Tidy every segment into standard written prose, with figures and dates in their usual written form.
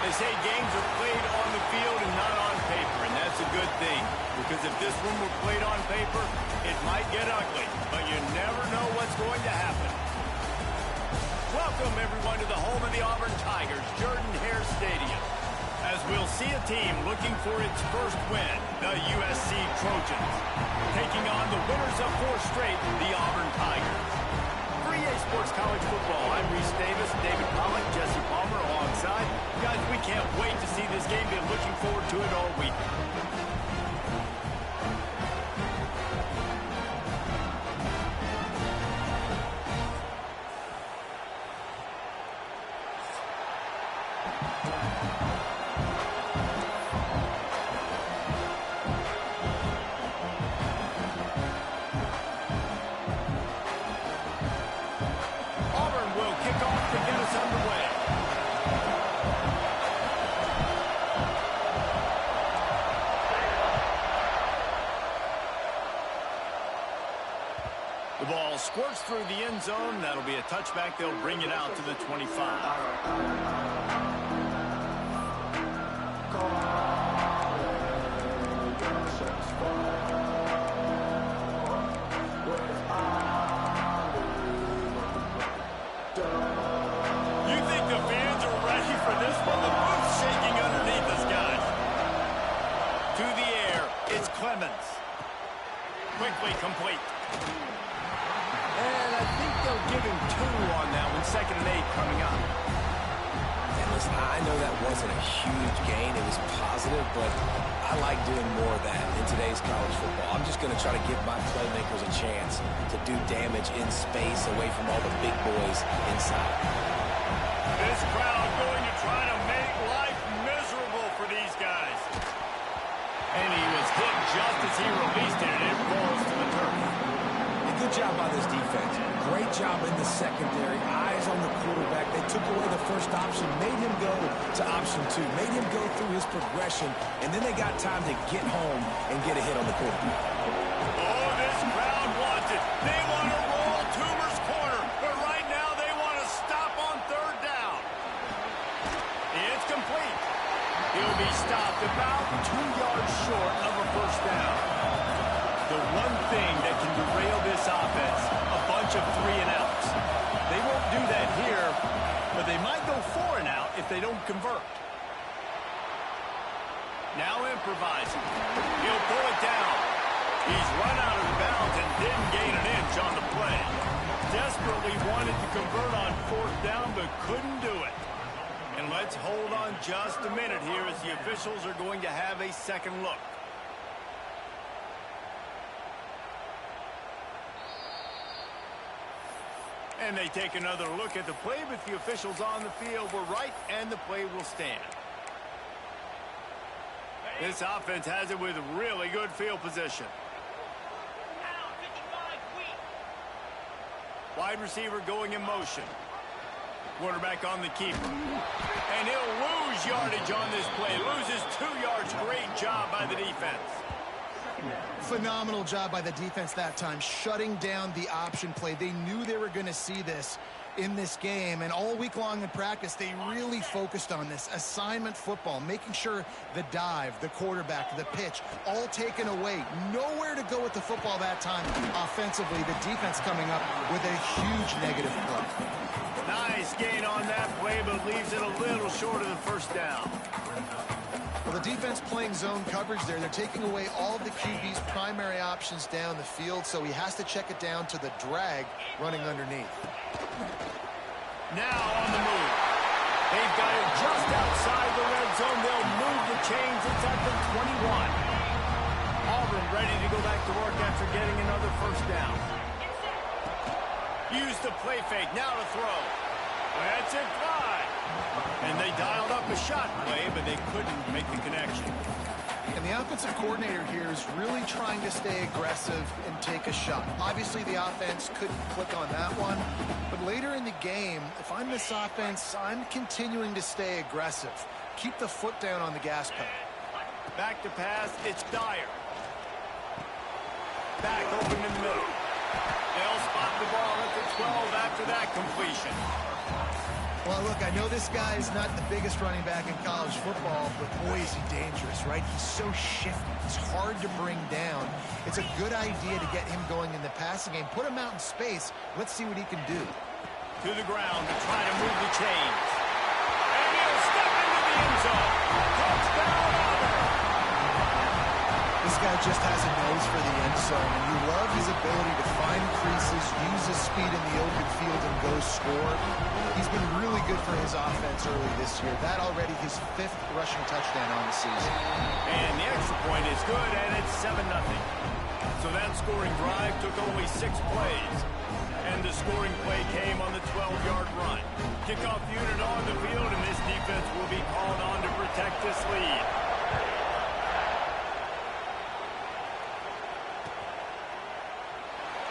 They say games are played on the field and not on paper, and that's a good thing. Because if this one were played on paper, it might get ugly. But you never know what's going to happen. Welcome, everyone, to the home of the Auburn Tigers, Jordan-Hare Stadium. As we'll see a team looking for its first win, the USC Trojans, taking on the winners of 4 straight, the Auburn Tigers. For EA Sports College Football, I'm Reese Davis, David Pollock, Jesse Palmer alongside. Guys, we can't wait to see this game. Been looking forward to it all week. The ball squirts through the end zone. That'll be a touchback. They'll bring it out to the 25. Quickly complete. And I think they'll give him 2 on that one. 2nd and 8 coming up. And listen, I know that wasn't a huge gain. It was positive, but I like doing more of that in today's college football. I'm just going to try to give my playmakers a chance to do damage in space away from all the big boys inside. This crowd going to try to make life miserable for these guys. And he was hit just as he released it, and it falls to the turf. Good job by this defense. Great job in the secondary. Eyes on the quarterback. They took away the first option, made him go to option 2, made him go through his progression, and then they got time to get home and get a hit on the quarterback. Oh, this crowd wants it. They want to roll Toomer's corner, but right now they want to stop on 3rd down. It's complete. He'll be stopped about 2 yards short of a first down. The one thing that can derail this offense, a bunch of 3-and-outs. They won't do that here, but they might go 4-and-out if they don't convert. Now improvising. He'll pull it down. He's run out of bounds and didn't gain an inch on the play. Desperately wanted to convert on 4th down, but couldn't do it. And let's hold on just a minute here as the officials are going to have a second look. And they take another look at the play, but the officials on the field were right, and the play will stand. This offense has it with really good field position. Wide receiver going in motion. Quarterback on the keeper. And he'll lose yardage on this play. Loses 2 yards. Great job by the defense. Phenomenal job by the defense that time, shutting down the option play. They knew they were going to see this in this game, and all week long in practice, they really focused on this assignment football, making sure the dive, the quarterback, the pitch, all taken away. Nowhere to go with the football that time offensively. The defense coming up with a huge negative play. Nice gain on that play, but leaves it a little short of the first down. Well, the defense playing zone coverage there. They're taking away all of the QB's primary options down the field, so he has to check it down to the drag running underneath. Now on the move. They've got it just outside the red zone. They'll move the chains. It's at the 21. Auburn ready to go back to work after getting another first down. Use the play fake. Now to throw. That's it, fly. And they dialed up a shot play, but they couldn't make the connection. And the offensive coordinator here is really trying to stay aggressive and take a shot. Obviously, the offense couldn't click on that one. But later in the game, if I'm this offense, I'm continuing to stay aggressive. Keep the foot down on the gas pedal. Back to pass, it's Dyer. Back open in the middle. They'll spot the ball at the 12 after that completion. Well, look, I know this guy is not the biggest running back in college football, but boy, is he dangerous, right? He's so shifty. He's hard to bring down. It's a good idea to get him going in the passing game. Put him out in space. Let's see what he can do. To the ground to try to move the chains. And he'll step into the end zone. Touchdown, Auburn. This guy just has a nose for the end zone, and you love his ability to find creases, use his speed in the open field, and go score. He's been really good for his offense early this year. That already his 5th rushing touchdown on the season. And the extra point is good, and it's 7-0. So that scoring drive took only 6 plays. And the scoring play came on the 12-yard run. Kickoff unit on the field, and this defense will be called on to protect this lead.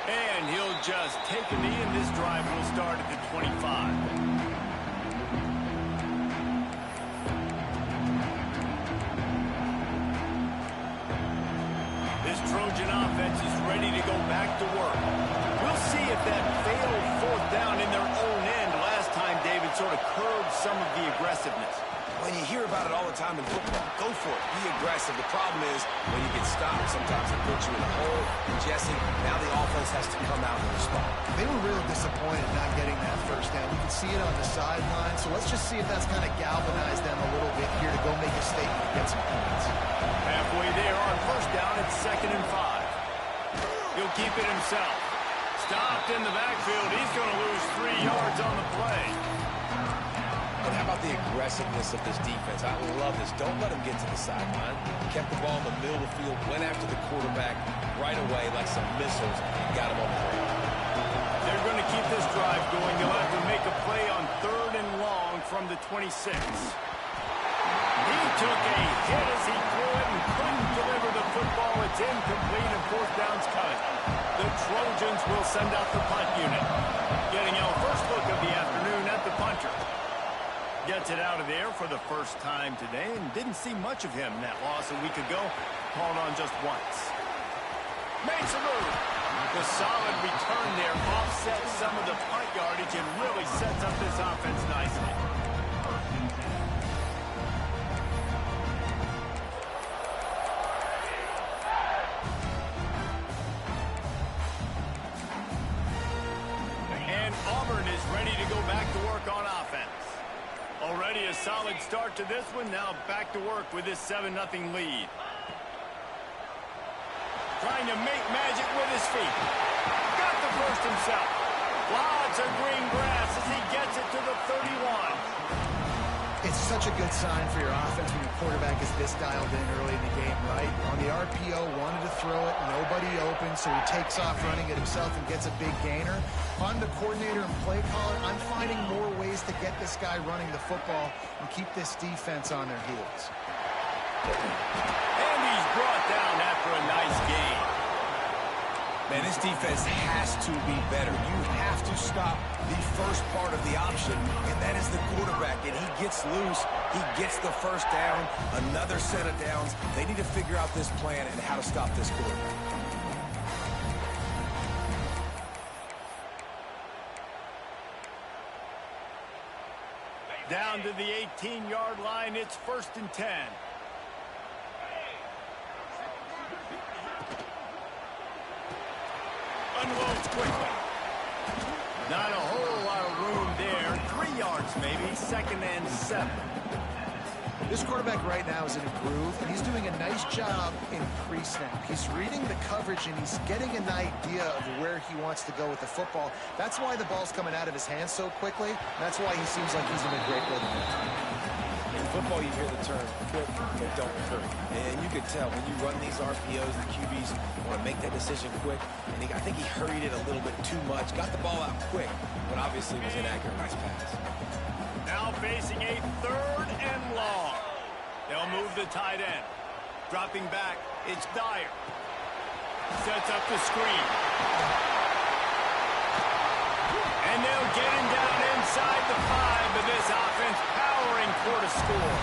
And he'll just take a knee, and this drive will start at the 25. This Trojan offense is ready to go back to work. We'll see if that failed 4th down in their own end last time David sort of curbed some of the aggressiveness. When you hear about it all the time in football, go for it. Be aggressive. The problem is when you get stopped, sometimes it puts you in a hole. And Jesse, now the offense has to come out and respond. They were real disappointed not getting that 1st down. You can see it on the sideline. So let's just see if that's kind of galvanized them a little bit here to go make a statement and get some points. Halfway there on 1st down, it's 2nd and 5. He'll keep it himself. Stopped in the backfield. He's going to lose 3 yards on the play. But how about the aggressiveness of this defense? I love this. Don't let them get to the sideline. Kept the ball in the middle of the field, went after the quarterback right away like some missiles, and got him on the ground. They're going to keep this drive going. They'll have to make a play on 3rd and long from the 26. He took a hit as he threw it and couldn't deliver the football. It's incomplete, and 4th down's coming. The Trojans will send out the punt unit. Getting our first look of the afternoon at the punter. Gets it out of there for the first time today, and didn't see much of him. That loss a week ago, called on just once. Makes a move. The solid return there offsets some of the punt yardage and really sets up this offense nicely. And Auburn is ready to go back to work on offense. Already a solid start to this one. Now back to work with this 7-0 lead. Trying to make magic with his feet. Got the first himself. Lots of green grass as he gets it to the 31. It's such a good sign for your offense when your quarterback is this dialed in early in the game, right? On the RPO, wanted to throw it, nobody open, so he takes off running it himself and gets a big gainer. On the coordinator and play caller, I'm finding more ways to get this guy running the football and keep this defense on their heels. And he's brought down after a nice game. Man, this defense has to be better. You have to stop the first part of the option, and that is the quarterback. And he gets loose. He gets the 1st down, another set of downs. They need to figure out this plan and how to stop this quarterback. Down to the 18-yard line, it's 1st and 10. Unloads quickly. Not a whole lot of room there. 3 yards maybe. 2nd and 7. This quarterback right now is in a groove, and he's doing a nice job in pre-snap. He's reading the coverage, and he's getting an idea of where he wants to go with the football. That's why the ball's coming out of his hands so quickly. That's why he seems like he's in a great rhythm. In football, you hear the term quick, but don't hurry. And you can tell when you run these RPOs, the QBs want to make that decision quick. And I think he hurried it a little bit too much. Got the ball out quick, but obviously was inaccurate in his pass. Now facing a 3rd and long. They'll move the tight end. Dropping back, it's Dyer. Sets up the screen. And they'll get him down inside the 5, but this offense powering toward a score.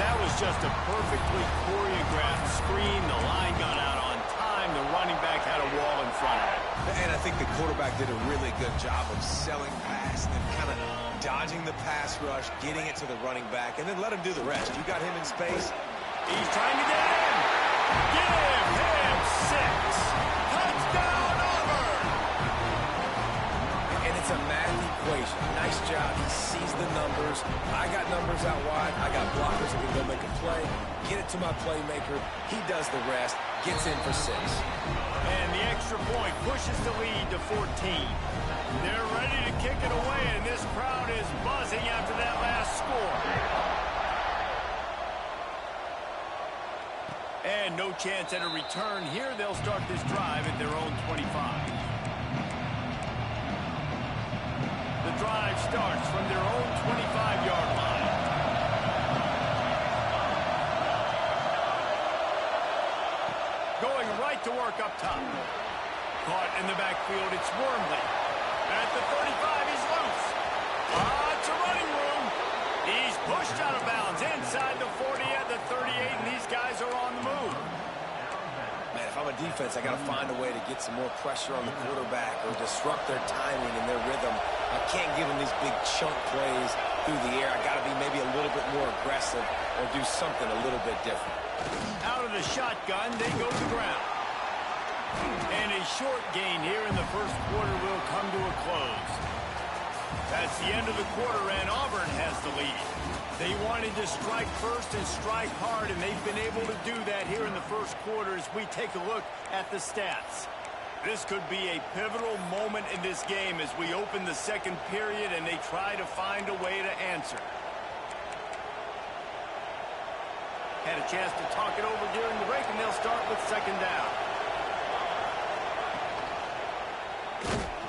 That was just a perfectly choreographed screen. The line got out on time. time, the running back had a wall in front of him. And I think the quarterback did a really good job of selling pass and then kind of dodging the pass rush, getting it to the running back, and then let him do the rest. You got him in space. He's trying to get in. Give him 6. Touchdown, Auburn! And it's a math equation. Nice job. He sees the numbers. I got numbers out wide. I got blockers that can go make a play. Get it to my playmaker. He does the rest. Gets in for 6. And the extra point pushes the lead to 14. They're ready to kick it away, and this crowd is buzzing after that last score. And no chance at a return here. They'll start this drive at their own 25. The drive starts from their own 25-yard line. Going right to work up top. Caught in the backfield, it's Wormley. At the 35, he's loose. It's a running room. He's pushed out of bounds inside the 40 at the 38, and these guys are on the move. Man, if I'm a defense, I got to find a way to get some more pressure on the quarterback or disrupt their timing and their rhythm. I can't give them these big chunk plays through the air. I got to be maybe a little bit more aggressive or do something a little bit different. Out of the shotgun, they go to the ground. And a short gain here in the first quarter will come to a close. That's the end of the quarter, and Auburn has the lead. They wanted to strike first and strike hard, and they've been able to do that here in the first quarter as we take a look at the stats. This could be a pivotal moment in this game as we open the second period and they try to find a way to answer. Had a chance to talk it over during the break, and they'll start with second down.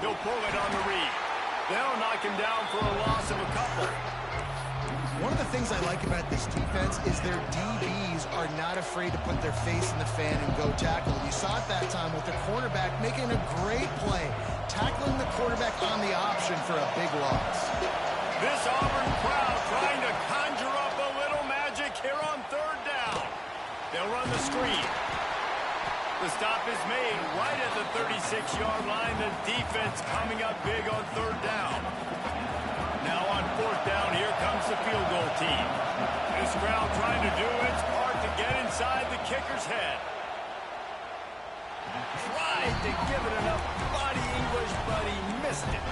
They'll pull it on the read. They'll knock him down for a loss of a couple. One of the things I like about this defense is their DBs are not afraid to put their face in the fan and go tackle. You saw it that time with the quarterback making a great play, tackling the quarterback on the option for a big loss. This Auburn crowd trying to conjure up a little magic here on third down. They'll run the screen. The stop is made right at the 36-yard line. The defense coming up big on third down. Now on fourth down, here comes the field goal team. This crowd trying to do its part to get inside the kicker's head. Tried to give it enough body English, but he missed it.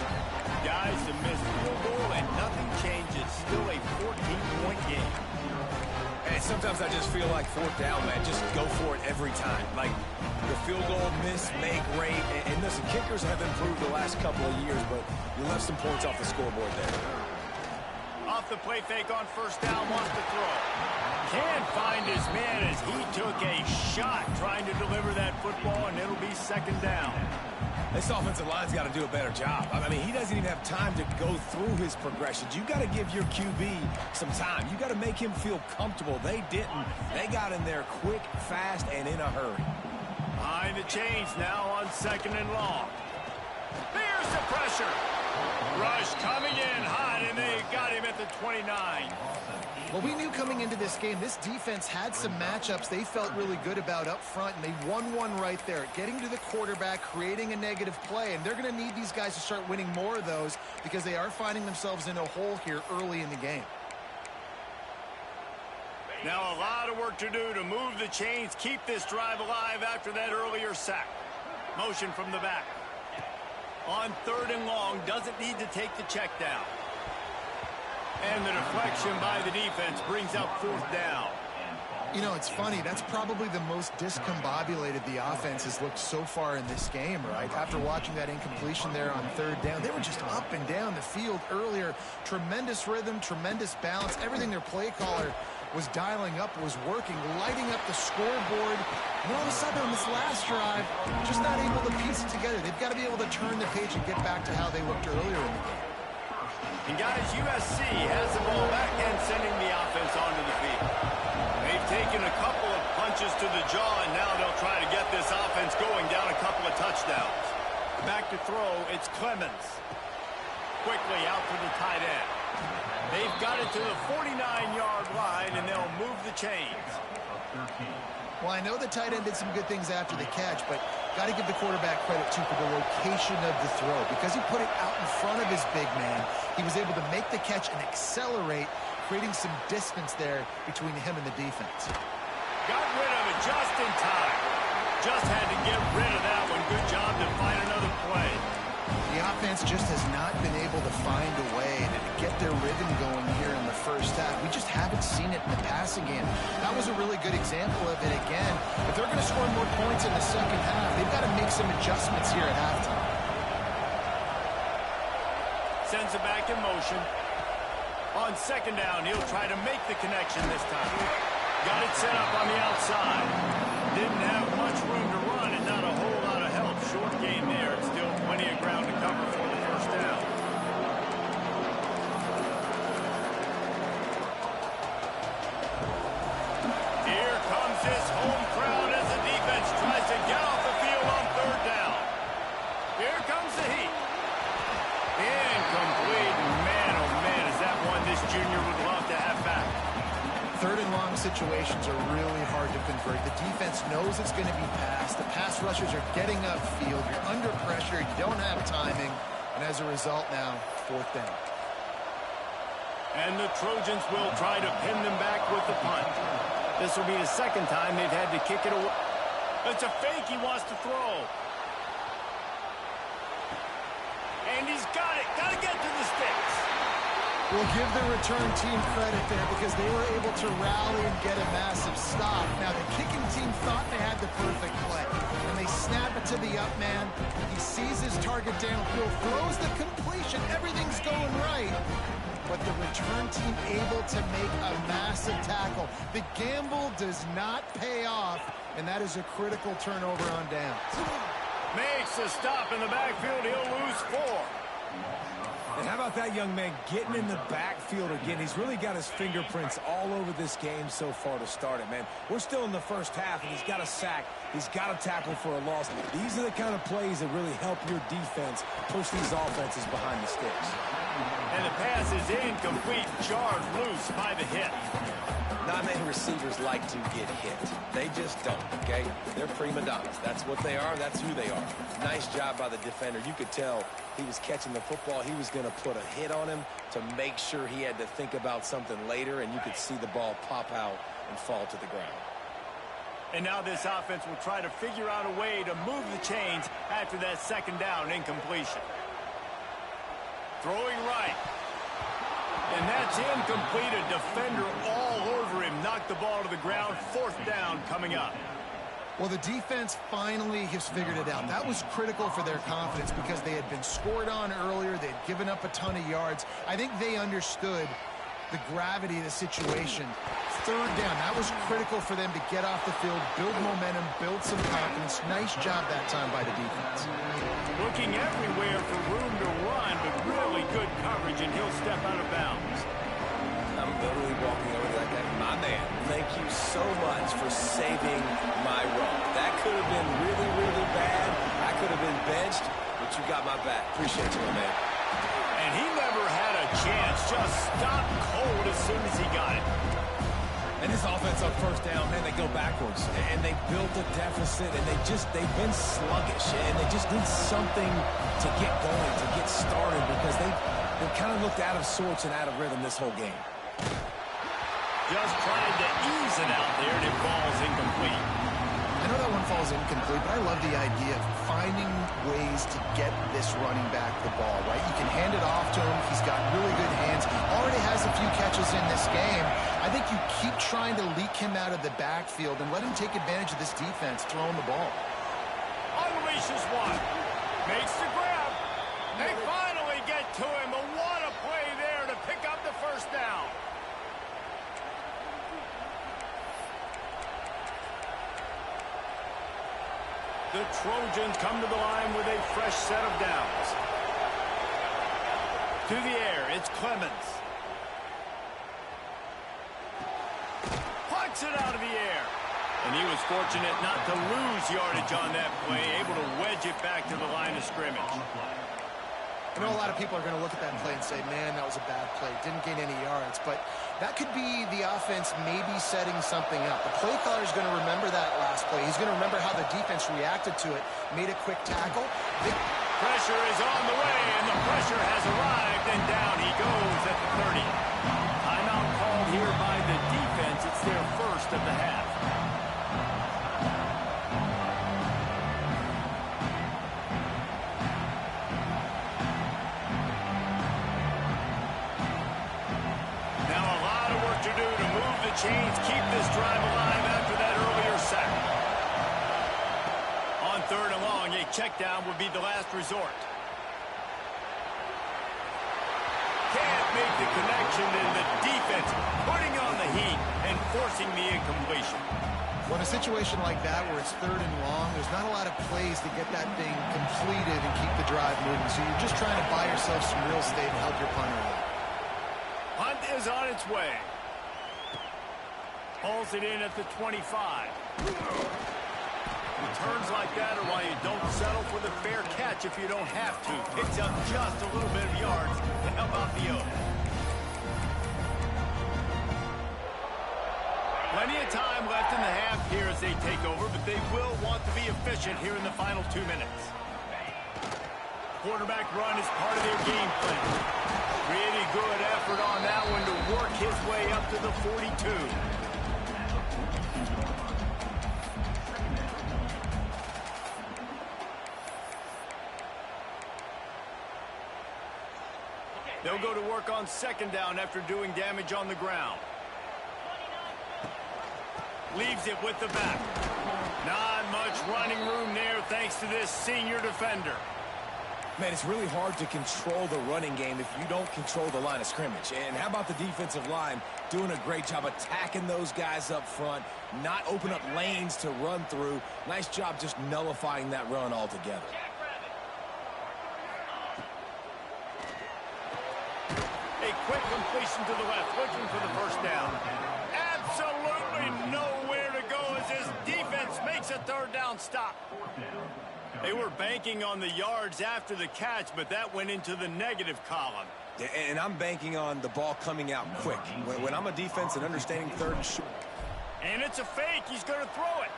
Guys, a missed field goal and nothing changes. Still a 14-point game. And sometimes I just feel like fourth down, man, just go for it every time. Like the field goal miss, make rate, and listen, kickers have improved the last couple of years, but you left some points off the scoreboard there. Off the play fake on first down, wants to throw. Can't find his man as he took a shot trying to deliver that football, and it'll be second down. This offensive line's got to do a better job. I mean, he doesn't even have time to go through his progressions. You got to give your QB some time. You got to make him feel comfortable. They didn't. They got in there quick, fast, and in a hurry. Behind the chains now on second and long. Here's the pressure. Rush coming in hot, and they got him at the 29. Well, we knew coming into this game, this defense had some matchups they felt really good about up front, and they won one right there, getting to the quarterback, creating a negative play, and they're going to need these guys to start winning more of those because they are finding themselves in a hole here early in the game. Now a lot of work to do to move the chains, keep this drive alive after that earlier sack. Motion from the back. On third and long, doesn't need to take the check down. And the deflection by the defense brings up fourth down. You know, it's funny. That's probably the most discombobulated the offense has looked so far in this game, right? After watching that incompletion there on third down, they were just up and down the field earlier. Tremendous rhythm, tremendous balance. Everything their play caller was dialing up was working, lighting up the scoreboard. And all of a sudden on this last drive, just not able to piece it together. They've got to be able to turn the page and get back to how they looked earlier in the game. And guys, USC has the ball back and sending the offense onto the field. They've taken a couple of punches to the jaw, and now they'll try to get this offense going down a couple of touchdowns. Back to throw, it's Clemens. Quickly out to the tight end. They've got it to the 49-yard line, and they'll move the chains. Well, I know the tight end did some good things after the catch, but got to give the quarterback credit, too, for the location of the throw. Because he put it out in front of his big man, he was able to make the catch and accelerate, creating some distance there between him and the defense. Got rid of it just in time. Just had to get rid of that one. Good job to find another play. The offense just has not been able to find a way to get their rhythm going here in the first half. We just haven't seen it in the passing game. That was a really good example of it again. If they're going to score more points in the second half, they've got to make some adjustments here at halftime. Sends it back in motion. On second down, he'll try to make the connection this time. Got it set up on the outside. Didn't have much room to run and not a whole lot of help. Short gain there. It's still plenty of ground to cover for the first down. Here comes this home crowd as the defense tries to get off the field on third down. Here comes the heat. Incomplete. Man, oh man, is that one this junior would love to have back. Third and long situations are really hard to convert. The defense knows it's going to be passed. The pass rushers are getting upfield. You're under pressure. You don't have timing. And as a result now, fourth down. And the Trojans will try to pin them back with the punt. This will be the second time they've had to kick it away. It's a fake he wants to throw. And he's got it. Got to get to the sticks. We'll give the return team credit there because they were able to rally and get a massive stop. Now, the kicking team thought they had the perfect play. And they snap it to the up man. He sees his target downfield, throws the completion. Everything's going right. But the return team able to make a massive tackle. The gamble does not pay off, and that is a critical turnover on downs. Makes a stop in the backfield. He'll lose 4. And how about that young man getting in the backfield again? He's really got his fingerprints all over this game so far to start it, man. We're still in the first half, and he's got a sack. He's got a tackle for a loss. These are the kind of plays that really help your defense push these offenses behind the sticks. And the pass is incomplete. Jarred loose by the hit. Not many receivers like to get hit. They just don't, okay? They're prima donnas. That's what they are. That's who they are. Nice job by the defender. You could tell he was catching the football. He was going to put a hit on him to make sure he had to think about something later, and you could see the ball pop out and fall to the ground. And now this offense will try to figure out a way to move the chains after that second down incompletion. Throwing right. And that's incomplete. A defender all over him. Knocked the ball to the ground. Fourth down coming up. Well, the defense finally has figured it out. That was critical for their confidence because they had been scored on earlier. They had given up a ton of yards. I think they understood the gravity of the situation. Third down, that was critical for them to get off the field, build momentum, build some confidence. Nice job that time by the defense. Looking everywhere for room to run, but really good coverage, and he'll step out of bounds. I'm literally walking over to that guy. My man, thank you so much for saving my run. That could have been really, really bad. I could have been benched, but you got my back. Appreciate you, my man. And he never had a chance. Just stopped cold as soon as he got it. And this offense on first down, man, they go backwards. And they built a deficit, and they've been sluggish. And they just need something to get going, to get started, because they've kind of looked out of sorts and out of rhythm this whole game. Just tried to ease it out there, and it falls incomplete. I know that one falls incomplete, but I love the idea of finding ways to get this running back the ball, right? You can hand it off to him. He's got really good hands. Already has a few catches in this game. I think you keep trying to leak him out of the backfield and let him take advantage of this defense throwing the ball. Unleashes one. Makes the grab. They finally get to him. But what a play there to pick up the first down. The Trojans come to the line with a fresh set of downs. To the air, it's Clemens. Plucks it out of the air. And he was fortunate not to lose yardage on that play, able to wedge it back to the line of scrimmage. I know a lot of people are going to look at that play and say, man, that was a bad play. Didn't gain any yards. But that could be the offense maybe setting something up. The play caller is going to remember that last play. He's going to remember how the defense reacted to it, made a quick tackle. Pressure is on the way, and the pressure has arrived, and down he goes at the 30. Timeout called here by the defense. It's their first of the half. Chains keep this drive alive after that earlier sack. On 3rd and long, a check down would be the last resort. Can't make the connection, and the defense putting on the heat and forcing the incompletion. Well, in a situation like that where it's 3rd and long, there's not a lot of plays to get that thing completed and keep the drive moving. So you're just trying to buy yourself some real estate and help your punter out. Punt is on its way. Pulls it in at the 25. Returns like that are why you don't settle for the fair catch if you don't have to. Picks up just a little bit of yards to help out the O. Plenty of time left in the half here as they take over, but they will want to be efficient here in the final 2 minutes. Quarterback run is part of their game plan. Really good effort on that one to work his way up to the 42. They'll go to work on 2nd down after doing damage on the ground. Leaves it with the back. Not much running room there thanks to this senior defender. Man, it's really hard to control the running game if you don't control the line of scrimmage. And how about the defensive line doing a great job attacking those guys up front, not open up lanes to run through. Nice job just nullifying that run altogether. A quick completion to the left, looking for the 1st down. Absolutely nowhere to go as his defense makes a 3rd down stop. They were banking on the yards after the catch, but that went into the negative column. Yeah, and I'm banking on the ball coming out quick. When I'm a defense and understanding 3rd and short. And it's a fake. He's going to throw it.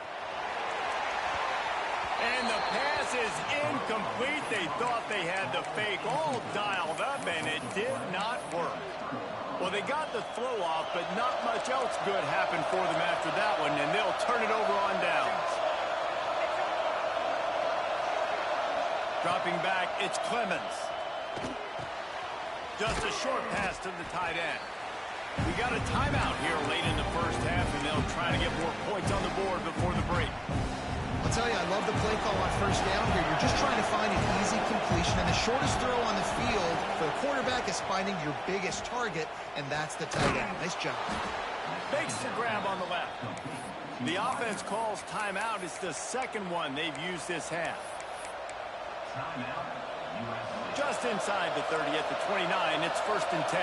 And the pass is incomplete. They thought they had the fake all dialed up, and it did not work. Well, they got the throw off, but not much else good happened for them after that one, and they'll turn it over on downs. Dropping back, it's Clemens. Just a short pass to the tight end. We got a timeout here late in the 1st half, and they'll try to get more points on the board before the break. I'll tell you, I love the play call on 1st down here. You're just trying to find an easy completion, and the shortest throw on the field for the quarterback is finding your biggest target, and that's the tight end. Nice job. Makes the grab on the left. The offense calls timeout. It's the 2nd one they've used this half. Just inside the 30 at the 29, it's 1st and 10.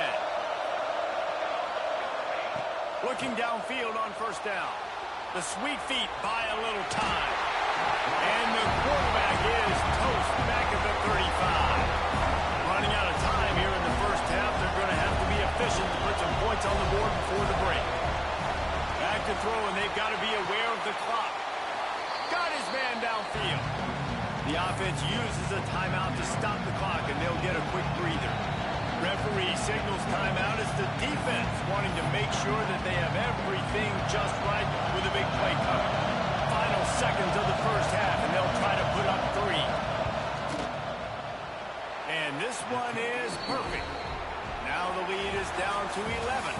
Looking downfield on 1st down. The sweet feet buy a little time. And the quarterback is toast back at the 35. Running out of time here in the 1st half. They're going to have to be efficient to put some points on the board before the break. Back to throw, and they've got to be aware of the clock. Got his man downfield. The offense uses a timeout to stop the clock, and they'll get a quick breather. Referee signals timeout as the defense wanting to make sure that they have everything just right with a big play cover. Final seconds of the 1st half, and they'll try to put up 3. And this one is perfect. Now the lead is down to 11.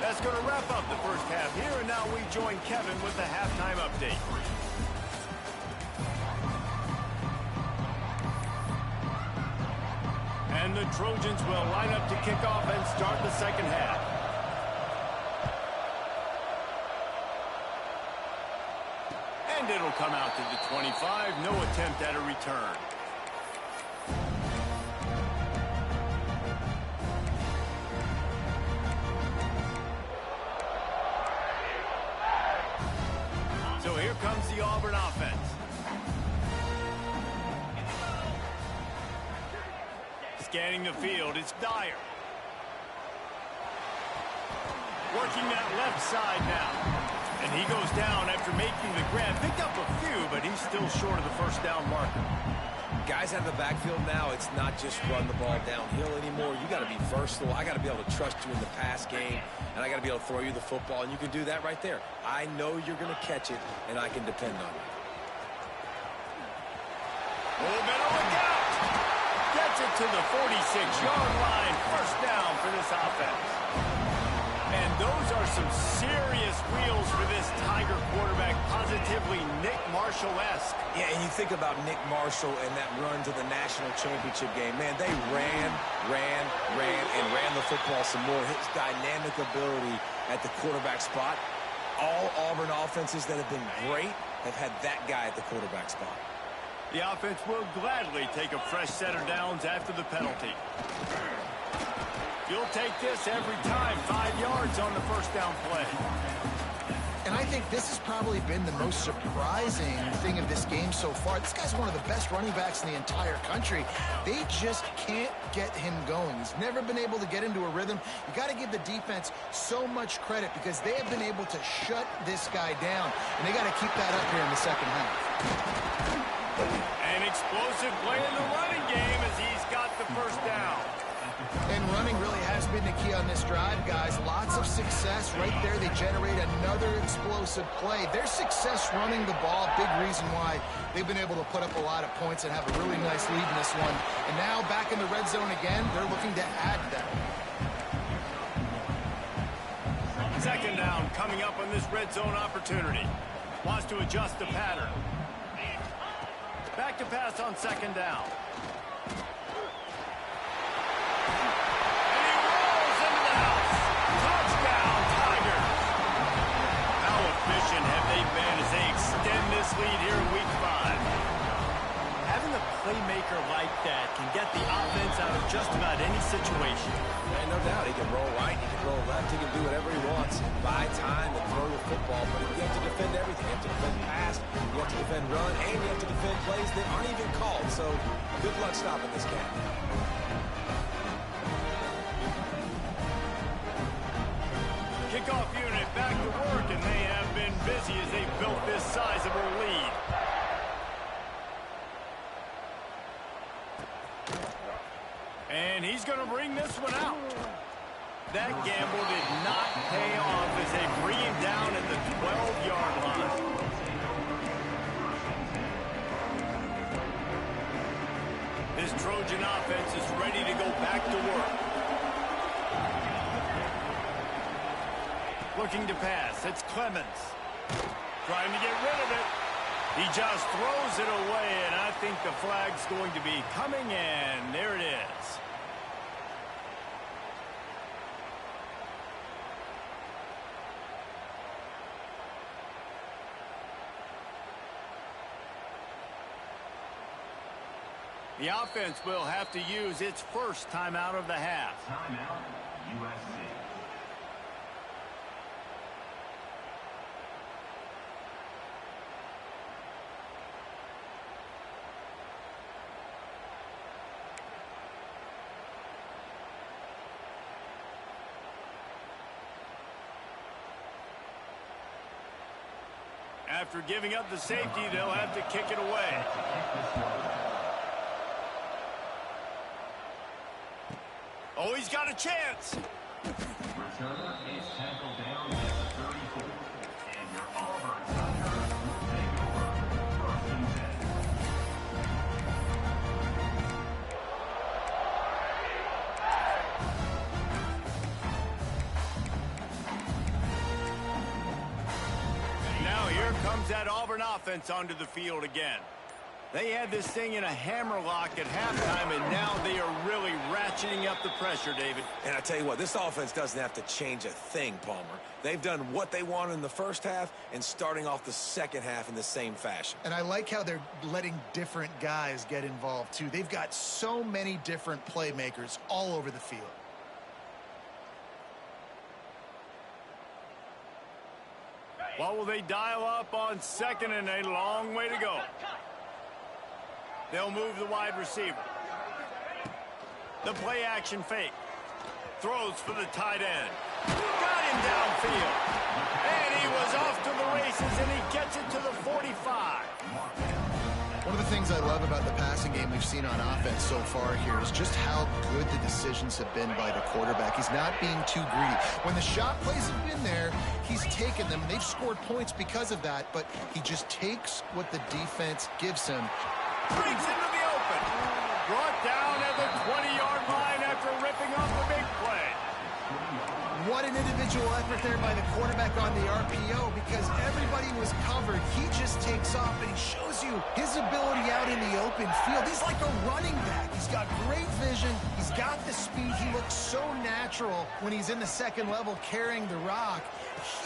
That's going to wrap up the 1st half here, and now we join Kevin with the halftime update. And the Trojans will line up to kick off and start the 2nd half. And it'll come out to the 25. No attempt at a return. So here comes the Auburn offense. Scanning the field, it's Dyer. Working that left side now. And he goes down after making the grab. Picked up a few, but he's still short of the first down marker. Guys out of the backfield now, it's not just run the ball downhill anymore. You got to be versatile. I got to be able to trust you in the pass game, and I got to be able to throw you the football, and you can do that right there. I know you're going to catch it, and I can depend on you. Oh, better look out. Gets it to the 46-yard line. First down for this offense. And those are some serious wheels for this Tiger quarterback, positively Nick Marshall-esque. Yeah, and you think about Nick Marshall and that run to the national championship game. Man, they ran the football some more. His dynamic ability at the quarterback spot. All Auburn offenses that have been great have had that guy at the quarterback spot. The offense will gladly take a fresh set of downs after the penalty. You'll take this every time. 5 yards on the first down play. And I think this has probably been the most surprising thing of this game so far. This guy's one of the best running backs in the entire country. They just can't get him going. He's never been able to get into a rhythm. You got to give the defense so much credit because they have been able to shut this guy down. And they got to keep that up here in the second half. An explosive play in the running game as he's got the first down. And running really has been the key on this drive, guys. Lots of success right there. They generate another explosive play. Their success running the ball, big reason why they've been able to put up a lot of points and have a really nice lead in this one. And now back in the red zone again, they're looking to add that. Second down coming up on this red zone opportunity. Wants to adjust the pattern. Back to pass on second down. Lead here in week 5. Having a playmaker like that can get the offense out of just about any situation. And no doubt, he can roll right, he can roll left, he can do whatever he wants, buy time and throw the football, but you have to defend everything. You have to defend pass, you have to defend run, and you have to defend plays that aren't even called, so good luck stopping this cat. Kickoff unit back to work, and they have been busy as they built this sizable lead. And he's going to bring this one out. That gamble did not pay off as they bring him down at the 12-yard line. This Trojan offense is ready to go back to work. Looking to pass. It's Clemens. Trying to get rid of it. He just throws it away, and I think the flag's going to be coming in. There it is. The offense will have to use its first timeout of the half. Timeout, USC. After giving up the safety, they'll have to kick it away. Oh, he's got a chance. Returner is tackled down at the 34. And your Auburn Tigers will take over 1st and 10. Now here comes that Auburn offense onto the field again. They had this thing in a hammerlock at halftime, and now they are really ratcheting up the pressure, David. And I tell you what, this offense doesn't have to change a thing, Palmer. They've done what they wanted in the first half and starting off the second half in the same fashion. And I like how they're letting different guys get involved, too. They've got so many different playmakers all over the field. What will they dial up on second, and a long way to go? They'll move the wide receiver. The play action fake. Throws for the tight end. Got him downfield. And he was off to the races, and he gets it to the 45. One of the things I love about the passing game we've seen on offense so far here is just how good the decisions have been by the quarterback. He's not being too greedy. When the shot plays have been there, he's taken them. They've scored points because of that, but he just takes what the defense gives him. Breaks into the open. Brought down at the 20-yard line after ripping off the big play. What an individual effort there by the quarterback on the RPO, because everybody was covered. He just takes off, and he shows you his ability out in the open field. He's like a running back. He's got great vision. He's got the speed. He looks so natural when he's in the second level carrying the rock.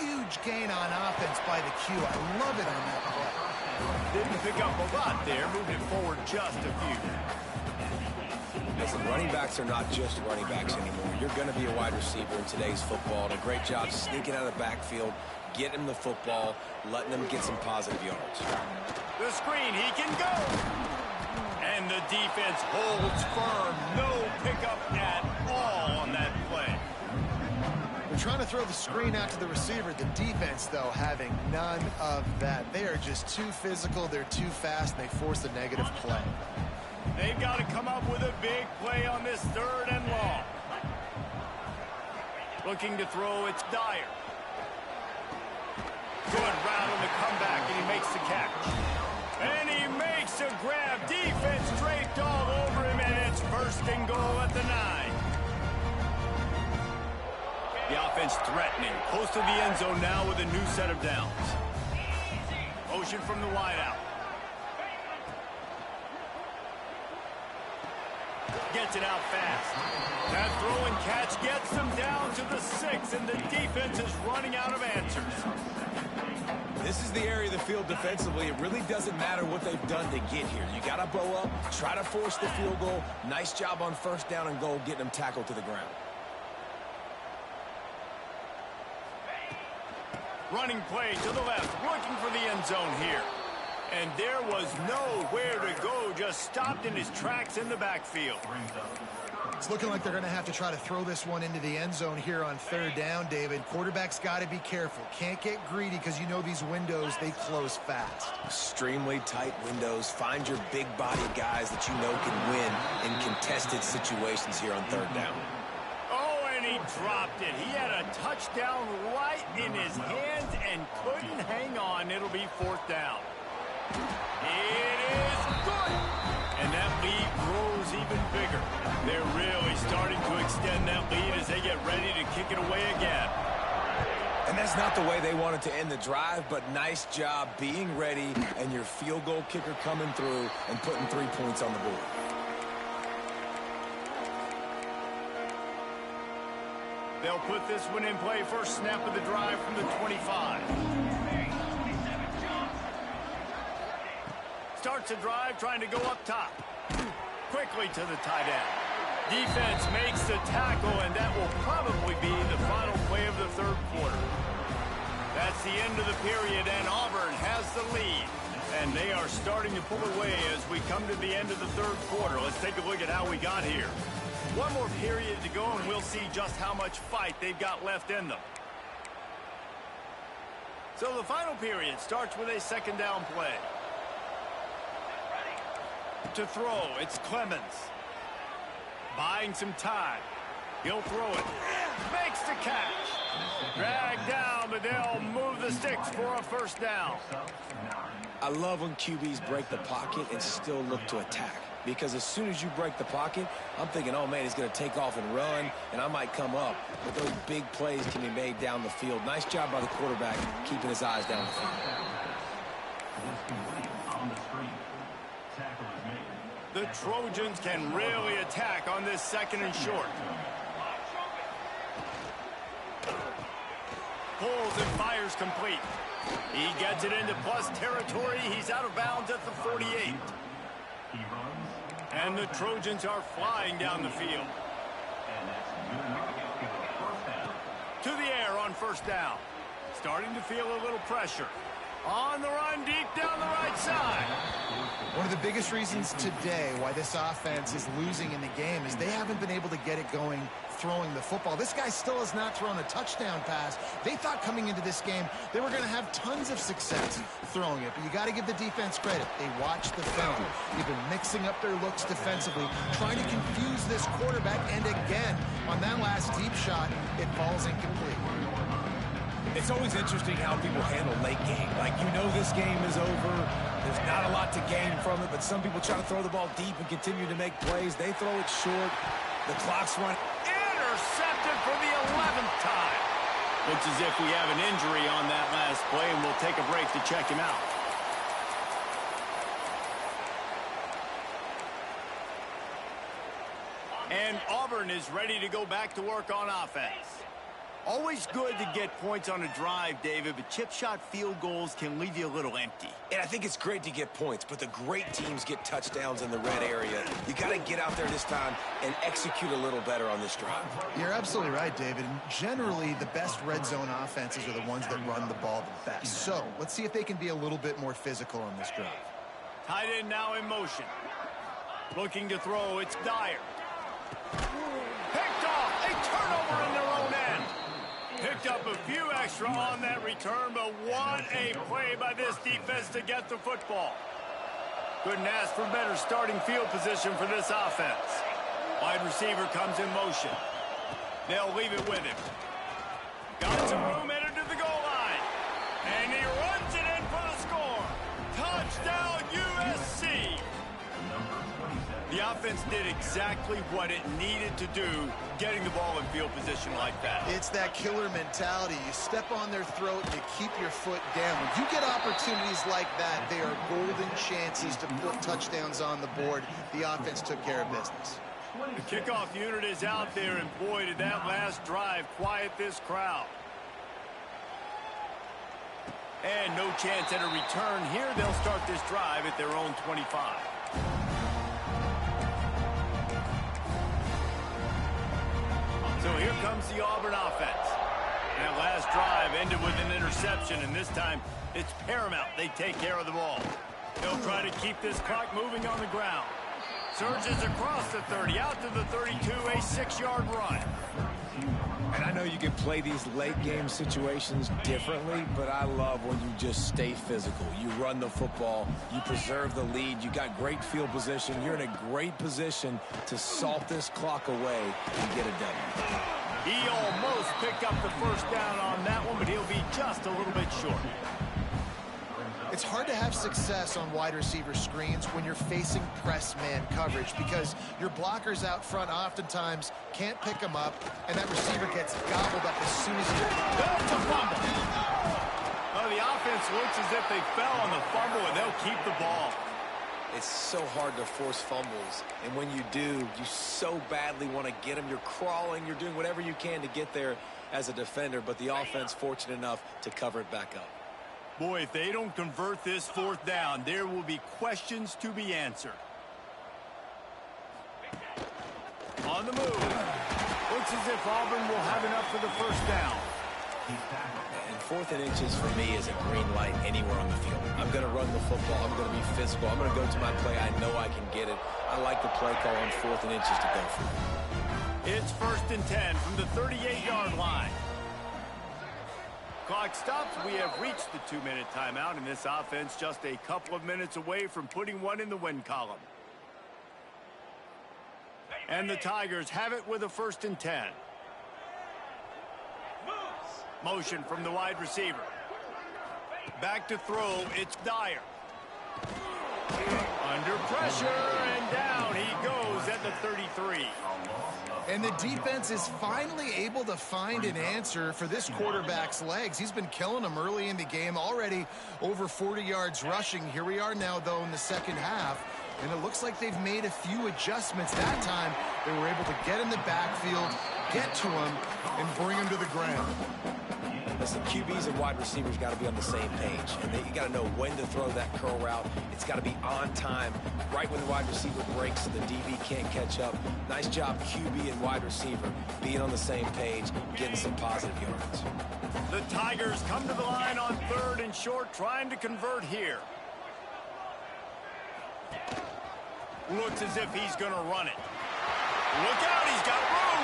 Huge gain on offense by the Q. I love it on that play. Didn't pick up a lot there. Moved it forward just a few. Listen, running backs are not just running backs anymore. You're going to be a wide receiver in today's football. And a great job sneaking out of the backfield, getting him the football, letting them get some positive yards. The screen, he can go. And the defense holds firm. No pickup at all on that play. They're trying to throw the screen out to the receiver. The defense, though, having none of that. They are just too physical. They're too fast, and they force the negative play. They've got to come up with a big play on this 3rd and long. Looking to throw, it's Dyer. Good route on the comeback, and he makes the catch. And he makes a grab. Defense draped all over him, and it's 1st and goal at the 9. The offense threatening. Close to the end zone now with a new set of downs. Motion from the wideout. Gets it out fast. That throw and catch gets them down to the 6, and the defense is running out of answers. This is the area of the field defensively. It really doesn't matter what they've done to get here. You got to bow up, try to force the field goal. Nice job on 1st down and goal, getting them tackled to the ground. Running play to the left, looking for the end zone here. And there was nowhere to go, just stopped in his tracks in the backfield. It's looking like they're going to have to try to throw this one into the end zone here on 3rd down, David. Quarterback's got to be careful. Can't get greedy because you know these windows, they close fast. Extremely tight windows. Find your big body guys that you know can win in contested situations here on 3rd down. Oh, and he dropped it. He had a touchdown right in his hands and couldn't hang on. It'll be 4th down. It is good. And that lead grows even bigger. They're really starting to extend that lead as they get ready to kick it away again. And that's not the way they wanted to end the drive, but nice job being ready and your field goal kicker coming through and putting 3 points on the board. They'll put this one in play. First snap of the drive from the 25. Starts a drive trying to go up top. Quickly to the tight end. Defense makes the tackle, and that will probably be the final play of the 3rd quarter. That's the end of the period, and Auburn has the lead. And they are starting to pull away as we come to the end of the 3rd quarter. Let's take a look at how we got here. One more period to go, and we'll see just how much fight they've got left in them. So the final period starts with a 2nd down play. To throw, it's Clemens. Buying some time. He'll throw it. Makes the catch. Dragged down, but they'll move the sticks for a 1st down. I love when QBs break the pocket and still look to attack. Because as soon as you break the pocket, I'm thinking, oh, man, he's going to take off and run, and I might come up. But those big plays can be made down the field. Nice job by the quarterback keeping his eyes down the field. The Trojans can really attack on this 2nd and short. Pulls and fires complete. He gets it into plus territory. He's out of bounds at the 48. And the Trojans are flying down the field. To the air on 1st down. Starting to feel a little pressure. On the run, deep down the right side. One of the biggest reasons today why this offense is losing in the game is they haven't been able to get it going throwing the football. This guy still has not thrown a touchdown pass. They thought coming into this game they were going to have tons of success throwing it, but you got to give the defense credit. They watched the film. They've been mixing up their looks defensively, trying to confuse this quarterback, and again, on that last deep shot, it falls incomplete. It's always interesting how people handle late game. Like, you know this game is over. There's not a lot to gain from it, but some people try to throw the ball deep and continue to make plays. They throw it short. The clock's running. Intercepted for the 11th time. Looks as if we have an injury on that last play, and we'll take a break to check him out. And Auburn is ready to go back to work on offense. Always good to get points on a drive, David, but chip shot field goals can leave you a little empty. And I think it's great to get points, but the great teams get touchdowns in the red area. You got to get out there this time and execute a little better on this drive. You're absolutely right, David. And generally, the best red zone offenses are the ones that run the ball the best. So let's see if they can be a little bit more physical on this drive. Tight end now in motion. Looking to throw, it's Dyer. Picked off, a turnover in their own end. Picked up a few extra on that return, but what a play by this defense to get the football. Couldn't ask for better starting field position for this offense. Wide receiver comes in motion. They'll leave it with him. Got some room headed to the goal line. And he runs it in for the score. Touchdown, USC. The offense did exactly what it needed to do, getting the ball in field position like that. It's that killer mentality. You step on their throat and you keep your foot down. When you get opportunities like that, they are golden chances to put touchdowns on the board. The offense took care of business. The kickoff unit is out there, and boy, did that last drive quiet this crowd. And no chance at a return here. They'll start this drive at their own 25. So here comes the Auburn offense. That last drive ended with an interception, and this time it's paramount they take care of the ball. They'll try to keep this clock moving on the ground. Surges across the 30, out to the 32, a 6-yard run. And I know you can play these late game situations differently, but I love when you just stay physical. You run the football, you preserve the lead, you got great field position, you're in a great position to salt this clock away and get it done. He almost picked up the first down on that one, but he'll be just a little bit short. It's hard to have success on wide receiver screens when you're facing press man coverage because your blockers out front oftentimes can't pick them up, and that receiver gets gobbled up as soon as he... That's a fumble. Well, the offense looks as if they fell on the fumble, and they'll keep the ball. It's so hard to force fumbles, and when you do, you so badly want to get them. You're crawling, you're doing whatever you can to get there as a defender, but the offense fortunate enough to cover it back up. Boy, if they don't convert this fourth down, there will be questions to be answered. On the move. Looks as if Auburn will have enough for the first down. And 4th and inches for me is a green light anywhere on the field. I'm going to run the football. I'm going to be physical. I'm going to go to my play. I know I can get it. I like the play call on 4th and inches to go for. It's 1st and 10 from the 38-yard line. Clock stops. We have reached the 2-minute timeout, and this offense just a couple of minutes away from putting one in the win column. And the Tigers have it with a 1st and 10. Motion from the wide receiver. Back to throw. It's Dyer. Under pressure, and down he goes at the 33. And the defense is finally able to find an answer for this quarterback's legs. He's been killing them early in the game, already over 40 yards rushing. Here we are now, though, in the second half. And it looks like they've made a few adjustments. That time, they were able to get in the backfield, get to him, and bring him to the ground. Listen, QBs and wide receivers got to be on the same page. And you got to know when to throw that curl route. It's got to be on time. Right when the wide receiver breaks so the DB can't catch up. Nice job, QB and wide receiver, being on the same page, getting some positive yards. The Tigers come to the line on 3rd and short, trying to convert here. Looks as if he's going to run it. Look out, he's got room.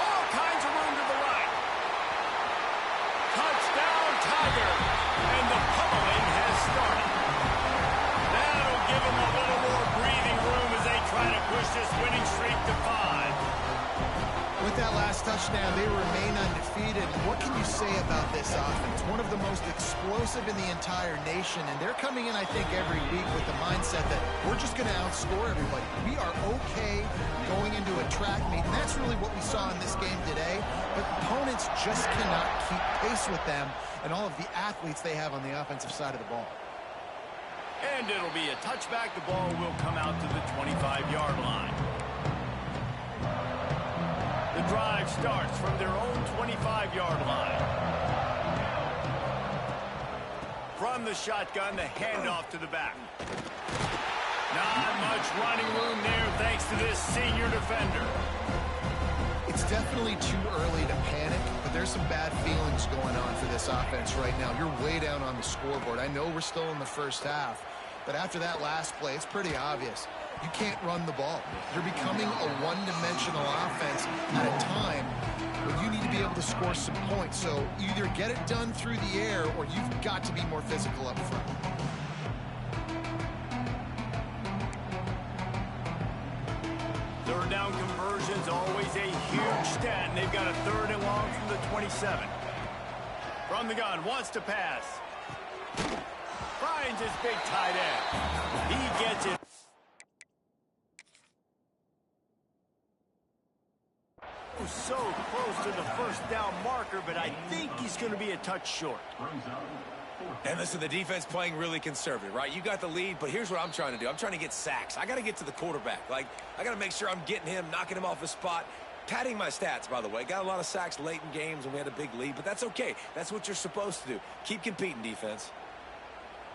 All kinds of room to the right. Touchdown, Tiger. And the pummeling has started. That'll give them a little more breathing room as they try to push this winning streak to 5. With that last touchdown, they remain undefeated. What can you say about this offense? One of the most explosive in the entire nation, and they're coming in, I think, every week with the mindset that we're just going to outscore everybody. We are okay going into a track meet, and that's really what we saw in this game today. But opponents just cannot keep pace with them and all of the athletes they have on the offensive side of the ball. And it'll be a touchback. The ball will come out to the 25-yard line. The drive starts from their own 25-yard line. From the shotgun, the handoff to the back. Not much running room there thanks to this senior defender. It's definitely too early to panic, but there's some bad feelings going on for this offense right now. You're way down on the scoreboard. I know we're still in the first half, but after that last play, it's pretty obvious. You can't run the ball. You're becoming a one-dimensional offense at a time where you need to be able to score some points. So either get it done through the air or you've got to be more physical up front. Third down conversion's always a huge stat, and they've got a 3rd and long from the 27. From the gun, wants to pass. Finds his big tight end. He gets it. So close to the first down marker, but I think he's going to be a touch short. And listen, the defense playing really conservative, right? You got the lead, but here's what I'm trying to do. I'm trying to get sacks. I got to get to the quarterback. Like, I got to make sure I'm getting him, knocking him off his spot. Padding my stats, by the way. Got a lot of sacks late in games when we had a big lead, but that's okay. That's what you're supposed to do. Keep competing, defense.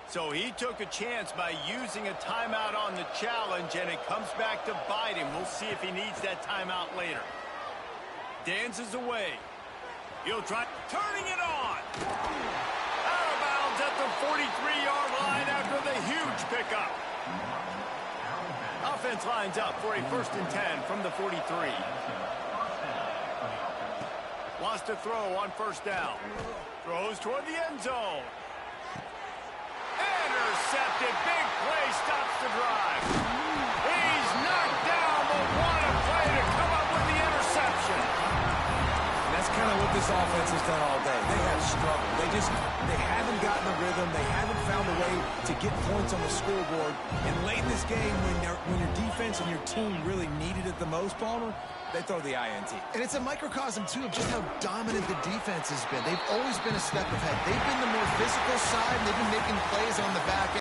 So he took a chance by using a timeout on the challenge, and it comes back to bite him. We'll see if he needs that timeout later. Dances away. He'll try turning it on. Out of bounds at the 43-yard line after the huge pickup. Offense lines up for a 1st and 10 from the 43. Wants to throw on 1st down. Throws toward the end zone. Intercepted. Big play stops the drive. He's knocked down, but what a play to come up with the interception. That's kind of what this offense has done all day. They have struggled. They haven't gotten a rhythm. They haven't found a way to get points on the scoreboard. And late in this game, when your defense and your team really needed it the most, Palmer, they throw the INT. And it's a microcosm, too, of just how dominant the defense has been. They've always been a step ahead. They've been the more physical side, and they've been making plays on the back end.